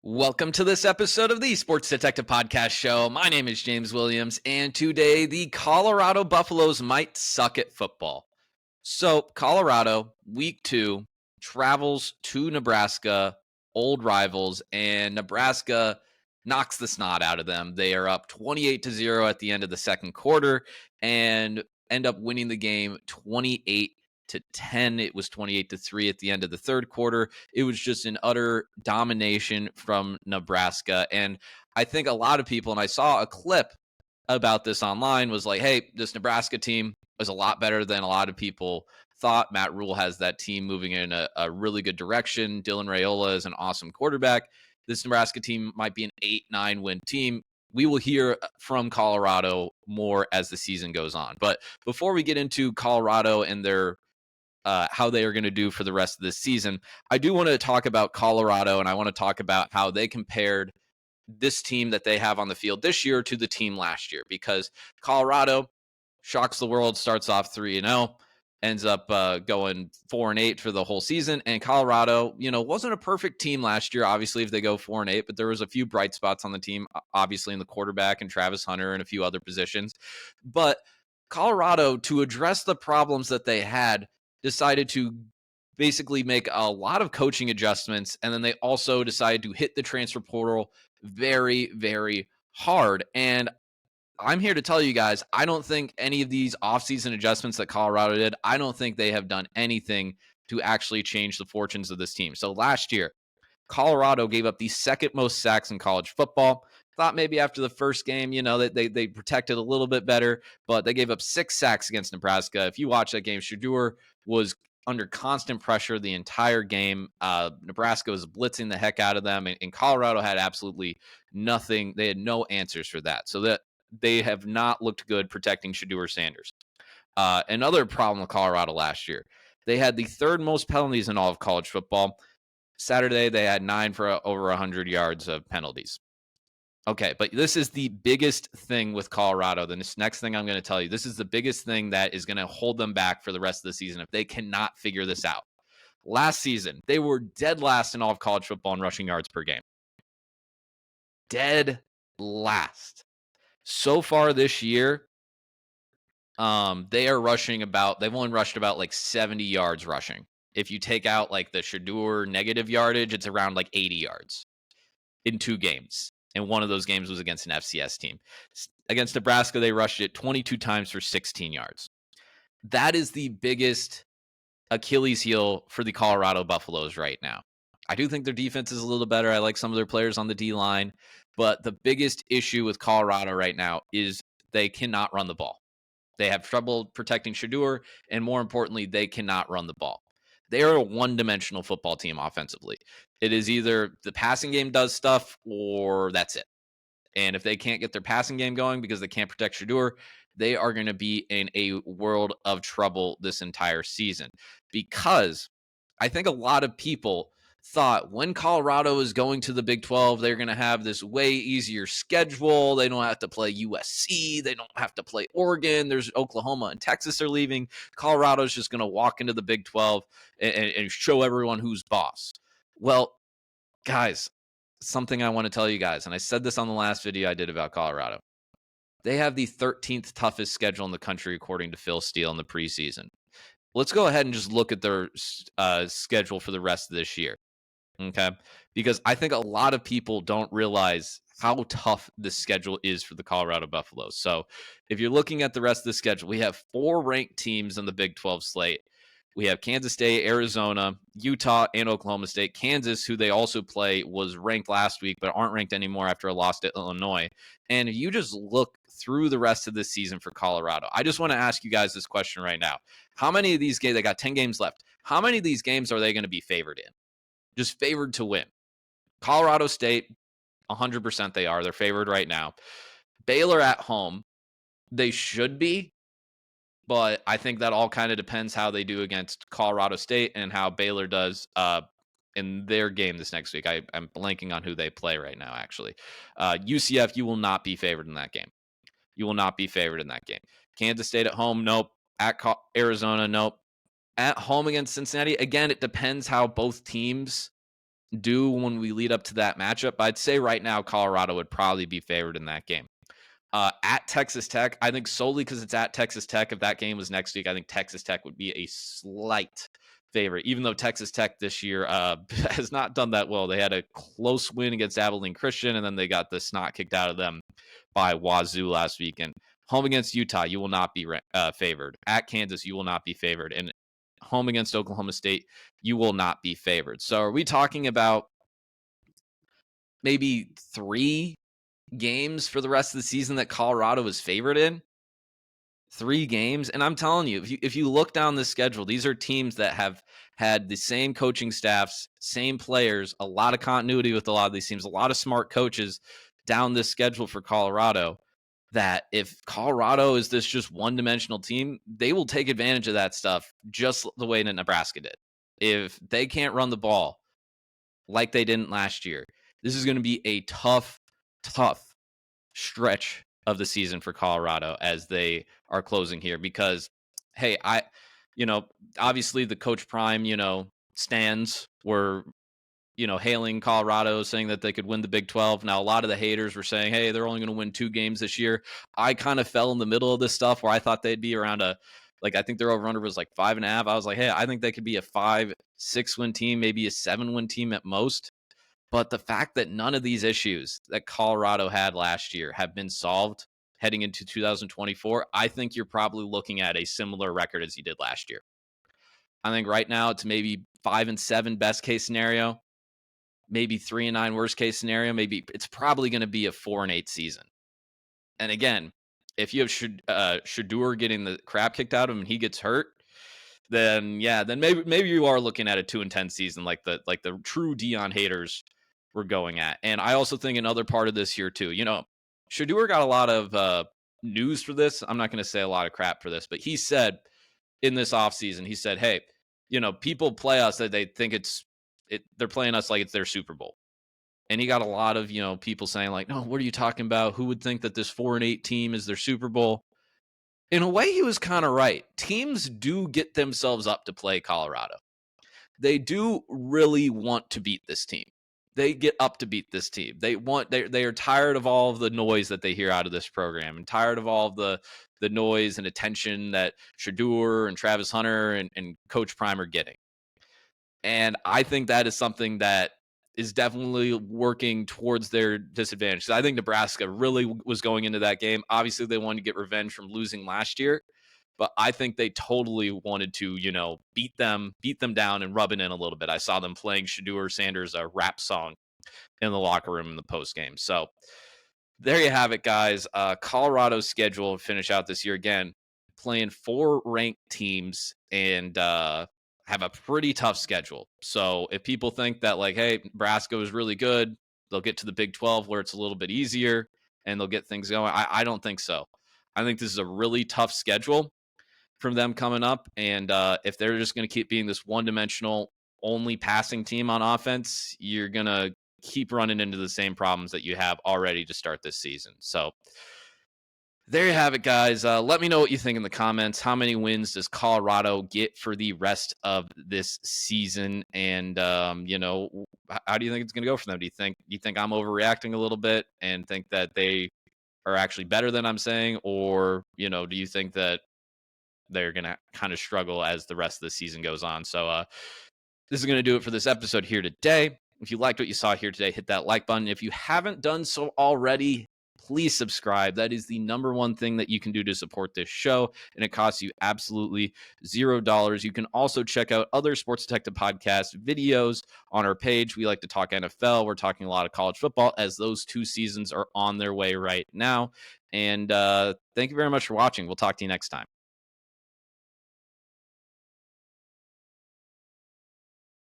Welcome to this episode of the Sports Detective Podcast Show. My name is James Williams, and today the Colorado Buffaloes might suck at football. So, Colorado, week 2, travels to Nebraska, old rivals, and Nebraska knocks the snot out of them. They are up 28-0 at the end of the second quarter and end up winning the game 28-10. It was 28-3 at the end of the third quarter. It was just an utter domination from Nebraska. And I think a lot of people, and I saw a clip about this online, was like, hey, this Nebraska team is a lot better than a lot of people thought. Matt Rule has that team moving in a really good direction. Dylan Raiola is an awesome quarterback. This Nebraska team might be an 8-9 win team. We will hear from Colorado more as the season goes on. But before we get into Colorado and their how they are going to do for the rest of this season, I do want to talk about Colorado, and I want to talk about how they compared this team that they have on the field this year to the team last year, because Colorado shocks the world, starts off 3-0, ends up going 4-8 for the whole season. And Colorado, wasn't a perfect team last year, obviously, if they go 4-8, but there was a few bright spots on the team, obviously in the quarterback and Travis Hunter and a few other positions. But Colorado, to address the problems that they had, decided to basically make a lot of coaching adjustments. And then they also decided to hit the transfer portal very, very hard. And I'm here to tell you guys, I don't think any of these offseason adjustments that Colorado did, I don't think they have done anything to actually change the fortunes of this team. So last year, Colorado gave up the second most sacks in college football. Thought maybe after the first game, they protected a little bit better, but they gave up 6 sacks against Nebraska. If you watch that game, Shedeur was under constant pressure the entire game. Nebraska was blitzing the heck out of them, and Colorado had absolutely nothing. They had no answers for that. So that they have not looked good protecting Shedeur Sanders. Another problem with Colorado last year, they had the third most penalties in all of college football. Saturday, they had 9 for over 100 yards of penalties. Okay, but this is the biggest thing with Colorado. This next thing I'm going to tell you, this is the biggest thing that is going to hold them back for the rest of the season if they cannot figure this out. Last season, they were dead last in all of college football in rushing yards per game. Dead last. So far this year, they've only rushed about like 70 yards rushing. If you take out like the Shedeur negative yardage, it's around like 80 yards in 2 games. And one of those games was against an FCS team. Against Nebraska, they rushed it 22 times for 16 yards. That is the biggest Achilles heel for the Colorado Buffaloes right now. I do think their defense is a little better. I like some of their players on the D-line. But the biggest issue with Colorado right now is they cannot run the ball. They have trouble protecting Shedeur, and more importantly, they cannot run the ball. They are a one-dimensional football team offensively. It is either the passing game does stuff or that's it. And if they can't get their passing game going because they can't protect Shedeur, they are going to be in a world of trouble this entire season. Because I think a lot of people thought when Colorado is going to the Big 12, they're going to have this way easier schedule. They don't have to play USC. They don't have to play Oregon. There's Oklahoma and Texas are leaving. Colorado's just going to walk into the Big 12 and show everyone who's boss. Well, guys, something I want to tell you guys, and I said this on the last video I did about Colorado. They have the 13th toughest schedule in the country, according to Phil Steele in the preseason. Let's go ahead and just look at their schedule for the rest of this year. Okay, because I think a lot of people don't realize how tough this schedule is for the Colorado Buffaloes. So if you're looking at the rest of the schedule, we have 4 ranked teams on the Big 12 slate. We have Kansas State, Arizona, Utah, and Oklahoma State. Kansas, who they also play, was ranked last week, but aren't ranked anymore after a loss to Illinois. And if you just look through the rest of this season for Colorado, I just want to ask you guys this question right now. How many of these games, they got 10 games left, how many of these games are they going to be favored in? Just favored to win. Colorado State, 100% they are. They're favored right now. Baylor at home, they should be, but I think that all kind of depends how they do against Colorado State and how Baylor does in their game this next week. I'm blanking on who they play right now, actually. UCF, you will not be favored in that game. You will not be favored in that game. Kansas State at home, nope. At Arizona, nope. At home against Cincinnati, again, it depends how both teams do when we lead up to that matchup. But I'd say right now, Colorado would probably be favored in that game. At Texas Tech, I think solely because it's at Texas Tech. If that game was next week, I think Texas Tech would be a slight favorite, even though Texas Tech this year has not done that well. They had a close win against Abilene Christian, and then they got the snot kicked out of them by Wazoo last weekend. Home against Utah, you will not be favored. At Kansas, you will not be favored. And home against Oklahoma State, you will not be favored. So are we talking about maybe 3 games for the rest of the season that Colorado is favored in? 3 games. And I'm telling you, if you look down the schedule, these are teams that have had the same coaching staffs, same players, a lot of continuity with a lot of these teams, a lot of smart coaches down this schedule for Colorado, that if Colorado is this just one-dimensional team, they will take advantage of that stuff just the way that Nebraska did. If they can't run the ball like they didn't last year, this is going to be a tough stretch of the season for Colorado as they are closing here, because hey, obviously the Coach Prime, stands were, hailing Colorado, saying that they could win the Big 12. Now, a lot of the haters were saying, hey, they're only going to win 2 games this year. I kind of fell in the middle of this stuff where I thought they'd be around I think their over-under was like 5.5. I was like, hey, I think they could be a 5-6 win team, maybe a 7-win team at most. But the fact that none of these issues that Colorado had last year have been solved heading into 2024, I think you're probably looking at a similar record as you did last year. I think right now it's maybe 5-7 best case scenario, maybe 3-9 worst case scenario. Maybe it's probably going to be a 4-8 season. And again, if you have Shedeur getting the crap kicked out of him and he gets hurt, then maybe you are looking at a 2-10 season like the true Deion haters were going at. And I also think another part of this year too, Shedeur got a lot of news for this. I'm not going to say a lot of crap for this, but he said in this offseason, he said, hey, people play us that they think they're playing us like it's their Super Bowl. And he got a lot of, people saying like, no, what are you talking about? Who would think that this 4-8 team is their Super Bowl? In a way, he was kind of right. Teams do get themselves up to play Colorado. They do really want to beat this team. They get up to beat this team. They are tired of all of the noise that they hear out of this program, and tired of all of the noise and attention that Shedeur and Travis Hunter and Coach Prime are getting. And I think that is something that is definitely working towards their disadvantage. I think Nebraska really was going into that game. Obviously, they wanted to get revenge from losing last year, but I think they totally wanted to, beat them down and rub it in a little bit. I saw them playing Shedeur Sanders' rap song in the locker room in the post game. So there you have it, guys. Colorado's schedule to finish out this year again, playing 4 ranked teams and have a pretty tough schedule. So if people think that like, hey, Nebraska is really good, they'll get to the Big 12 where it's a little bit easier and they'll get things going. I don't think so. I think this is a really tough schedule from them coming up. And if they're just going to keep being this one-dimensional, only passing team on offense, you're going to keep running into the same problems that you have already to start this season. So there you have it, guys. Let me know what you think in the comments. How many wins does Colorado get for the rest of this season? And how do you think it's going to go for them? Do you think I'm overreacting a little bit and think that they are actually better than I'm saying, or do you think that they're going to kind of struggle as the rest of the season goes on? So this is going to do it for this episode here today. If you liked what you saw here today, hit that like button. If you haven't done so already, please subscribe. That is the number one thing that you can do to support this show, and it costs you absolutely $0. You can also check out other Sports Detective podcast videos on our page. We like to talk NFL. We're talking a lot of college football as those 2 seasons are on their way right now. And thank you very much for watching. We'll talk to you next time.